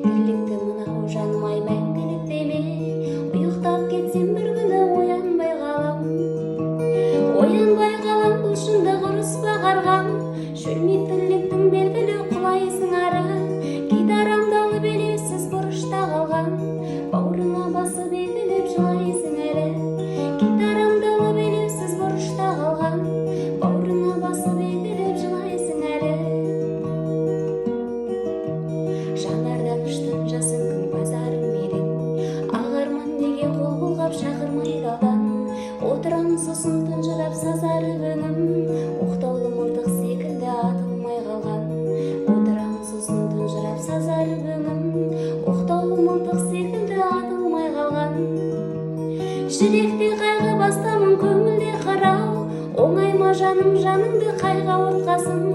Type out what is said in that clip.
тірлікті мынау жаным-ай мәңгілік деме. Ұйықтап кетсем бір күні оянбай қалам. Оянбай қалам, бұл шындық ұрыспа қарғам. Шөлмек тірліктің белгілі құлайсың ары. Гитарамды алып елеусіз бұрышта қалған. Бауырыма басып егіліп жылайсың әлі. Гитарамды алып елеусіз бұрышта қалған. Бауырыма басып егіліп жылайсың әлі. Жанардан ұштан жасын күн базарым едің. Ағарман неге қол бұлғап шақырмай далдан. Отырам сосын тұнжырап сазары өңім. Оқтаулы мылтық секілді атылмай қалған. Отырам сосын тұнжырап сазары өңім. Оқтаулы мылтық секілді атылмай қалған. Жүректе қайғы бастамын, көңілде қырау. Оңай ма жаным, жаныңды қайға ортқасын.